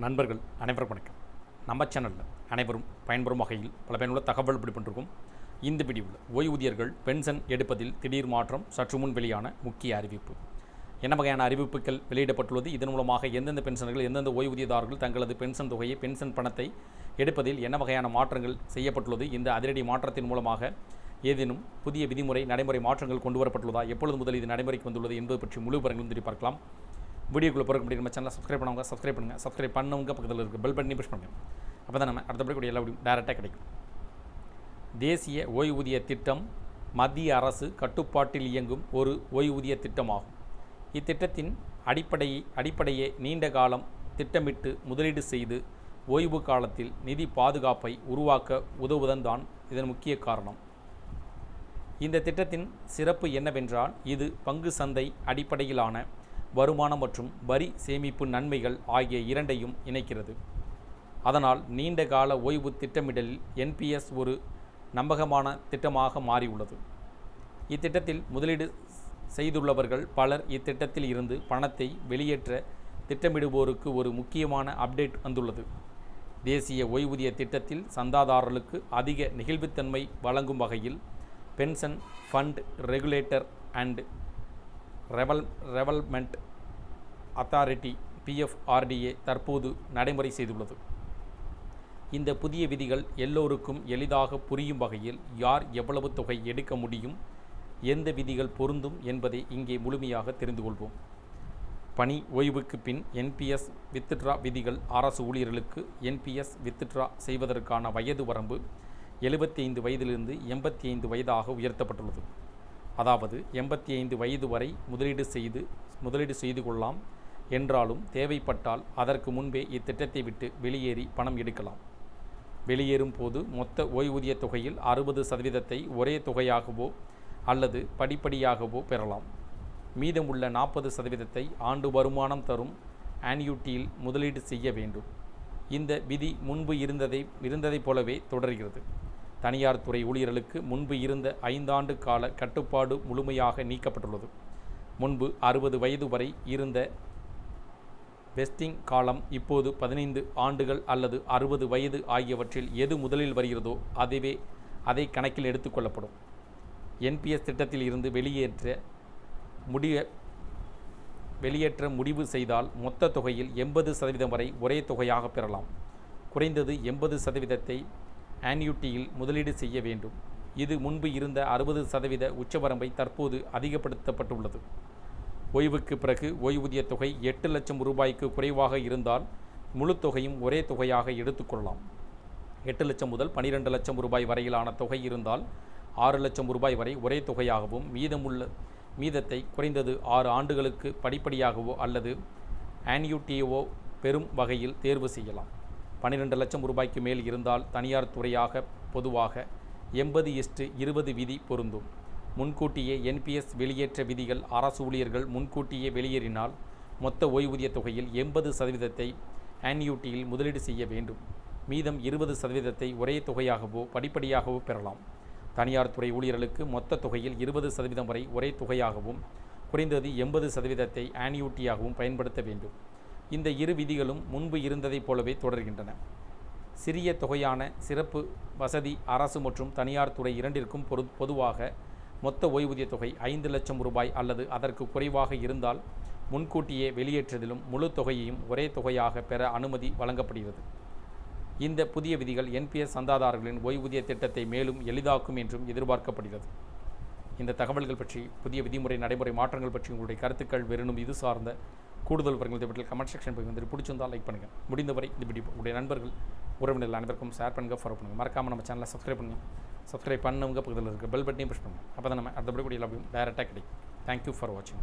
நண்பர்கள் அனைவருக்கும் வணக்கம். நம்ம சேனலில் அனைவரும் பயன்பெறும் வகையில் பல பயனுள்ள தகவல் இப்படி பண்ணிருக்கும். இந்த வீடியோவில் ஓய்வூதியர்கள் பென்ஷன் எடுப்பதில் திடீர் மாற்றம், சற்று முன் வெளியான முக்கிய அறிவிப்பு, என்ன வகையான அறிவிப்புகள் வெளியிடப்பட்டுள்ளது, இதன் மூலமாக எந்தெந்த பென்ஷன்கள், எந்தெந்த ஓய்வூதியதாரர்கள் தங்களது பென்ஷன் தொகையை, பென்ஷன் பணத்தை எடுப்பதில் என்ன வகையான மாற்றங்கள் செய்யப்பட்டுள்ளது, இந்த அதிரடி மாற்றத்தின் மூலமாக ஏதேனும் புதிய விதிமுறை நடைமுறை மாற்றங்கள் கொண்டு வரப்பட்டுள்ளதா, எப்பொழுது முதல் இது நடைமுறைக்கு வந்துள்ளது என்பது பற்றி முழு விவரங்களும் தெரிவி பார்க்கலாம். வீடியோக்குள்ளே போகிற முடியும். நம்ம சேனலை சப்ஸ்கிரைப் பண்ணுவாங்க, சப்ஸ்கிரைப் பண்ணுங்கள். சப்ஸ்கிரைப் பண்ணவங்க பக்கத்தில் இருக்க பெல் பட்டனை ப்ரெஸ் பண்ணுங்கள். அப்போ தான் நம்ம அடுத்தபடி கூட எல்லா டேரெக்டாக கிடைக்கும். தேசிய ஓய்வூதிய திட்டம் மத்திய அரசு கட்டுப்பாட்டில் இயங்கும் ஒரு ஓய்வூதிய திட்டமாகும். இத்திட்டத்தின் அடிப்படையே நீண்ட காலம் திட்டமிட்டு முதலீடு செய்து ஓய்வு காலத்தில் நிதி பாதுகாப்பை உருவாக்க உதவுவதன் தான் இதன் முக்கிய காரணம். இந்த திட்டத்தின் சிறப்பு என்னவென்றால், இது பங்கு சந்தை அடிப்படையிலான வருமானம் மற்றும் வரி சேமிப்பு நன்மைகள் ஆகிய இரண்டையும் இணைக்கிறது. அதனால் நீண்ட கால ஓய்வு திட்டமிடலில் என்பிஎஸ் ஒரு நம்பகமான திட்டமாக மாறியுள்ளது. இத்திட்டத்தில் முதலீடு செய்துள்ளவர்கள் பலர் இத்திட்டத்தில் இருந்து பணத்தை வெளியேற்ற திட்டமிடுவோருக்கு ஒரு முக்கியமான அப்டேட் வந்துள்ளது. தேசிய ஓய்வூதிய திட்டத்தில் சந்தாதாரர்களுக்கு அதிக நெகிழ்வுத்தன்மை வழங்கும் வகையில் pension fund regulator and development authority PFRDA தற்போது நடைமுறை செய்துள்ளது. இந்த புதிய விதிகள் எல்லோருக்கும் எளிதாக புரியும் வகையில் யார் எவ்வளவு தொகை எடுக்க முடியும், எந்த விதிகள் பொருந்தும் என்பதை இங்கே முழுமையாக தெரிந்து கொள்வோம். பணி ஓய்வுக்கு பின் என்பிஎஸ் வித்ட்ரா விதிகள். அரசு ஊழியர்களுக்கு என்பிஎஸ் வித்ட்ரா செய்வதற்கான வயது வரம்பு 75 வயதிலிருந்து 85 வயதாக உயர்த்தப்பட்டுள்ளது. அதாவது 85 வயது வரை முதலீடு செய்து கொள்ளலாம் என்றாலும் தேவைப்பட்டால் அதற்கு முன்பே இத்திட்டத்தை விட்டு வெளியேறி பணம் எடுக்கலாம். வெளியேறும் போது மொத்த ஓய்வூதிய தொகையில் 60% ஒரே தொகையாகவோ அல்லது படிப்படியாகவோ பெறலாம். மீதமுள்ள 40% ஆண்டு வருமானம் தரும் ஆன்யூட்டியில் முதலீடு செய்ய வேண்டும். இந்த விதி முன்பு இருந்ததைப் போலவே தொடர்கிறது. தனியார் துறை ஊழியர்களுக்கு முன்பு இருந்த 5 ஆண்டு கால கட்டுப்பாடு முழுமையாக நீக்கப்பட்டுள்ளது. முன்பு 60 வயது வரை இருந்த வெஸ்டிங் காலம் இப்போது 15 ஆண்டுகள் அல்லது 60 வயது ஆகியவற்றில் எது முதலில் வருகிறதோ அதை கணக்கில் எடுத்துக்கொள்ளப்படும். என்பிஎஸ் திட்டத்தில் இருந்து வெளியேற்ற முடிவு செய்தால் மொத்த தொகையில் 80% வரை ஒரே தொகையாக பெறலாம். குறைந்தது 80% ஆன்யூட்டியில் முதலீடு செய்ய வேண்டும். இது முன்பு இருந்த 60% உச்சவரம்பை தற்போது அதிகப்படுத்தப்பட்டுள்ளது. ஓய்வுக்கு பிறகு ஓய்வூதிய தொகை 8 லட்சம் ரூபாய்க்கு குறைவாக இருந்தால் முழு தொகையும் ஒரே தொகையாக எடுத்துக்கொள்ளலாம். 8 லட்சம் முதல் 12 லட்சம் ரூபாய் வரையிலான தொகை இருந்தால் 6 லட்சம் ரூபாய் வரை ஒரே தொகையாகவும், மீதத்தை குறைந்தது 6 ஆண்டுகளுக்கு படிப்படியாகவோ அல்லது ஆன்யூட்டியவோ பெறும் வகையில் தேர்வு செய்யலாம். 12 லட்சம் ரூபாய்க்கு மேல் இருந்தால் தனியார் துறையாக பொதுவாக 80:20 விதி பொருந்தும். முன்கூட்டியே என்பிஎஸ் வெளியேற்ற விதிகள். அரசு ஊழியர்கள் முன்கூட்டியே வெளியேறினால் மொத்த ஓய்வூதிய தொகையில் 80% ஆன்யூட்டியில் முதலீடு செய்ய வேண்டும். மீதம் 20% ஒரே தொகையாகவோ படிப்படியாகவோ பெறலாம். தனியார் துறை ஊழியர்களுக்கு மொத்த தொகையில் 20% வரை ஒரே தொகையாகவும், குறைந்தது 80% ஆன்யூட்டியாகவும் பயன்படுத்த வேண்டும். இந்த இரு விதிகளும் முன்பு இருந்ததைப் போலவே தொடர்கின்றன. சிறிய தொகையான சிறப்பு வசதி அரசு மற்றும் தனியார் துறை இரண்டிற்கும் பொதுவாக மொத்த ஓய்வூதிய தொகை 5 லட்சம் ரூபாய் அல்லது அதற்கு குறைவாக இருந்தால் முன்கூட்டியே வெளியேற்றதிலும் முழு தொகையையும் ஒரே தொகையாக பெற அனுமதி வழங்கப்படுகிறது. இந்த புதிய விதிகள் என்பிஎஸ் சந்தாதாரர்களின் ஓய்வூதிய திட்டத்தை மேலும் எளிதாக்கும் என்றும் எதிர்பார்க்கப்படுகிறது. இந்த தகவல்கள் பற்றி, புதிய விதிமுறை நடைமுறை மாற்றங்கள் பற்றி உங்களுடைய கருத்துக்கள், வெறும் இது சார்ந்த கூடுதல் விவரங்கள் பற்றி கமெண்ட் செக்ஷன் போய் வந்து பிடிச்சிருந்தால் லைக் பண்ணுங்கள். முடிந்தவரை இந்த வீடியோ உங்களுடைய நண்பர்கள், உறவினர்கள் அனைவருக்கும் ஷேர் பண்ணுங்கள், ஃபாலோ பண்ணுங்கள். மறக்காமல் நம்ம சேனலை சப்ஸ்கிரைப் பண்ணுங்கள். சப்ஸ்கிரைப் பண்ணவங்க பக்கத்தில் இருக்க பெல் பட்டனையும் ப்ரெஸ் பண்ணுங்கள். அப்போ தான் நம்ம அடுத்தபடி கூட எல்லாத்தையும் டேரெக்டாக கிடைக்கும். தேங்க்யூ ஃபார் வாட்சிங்.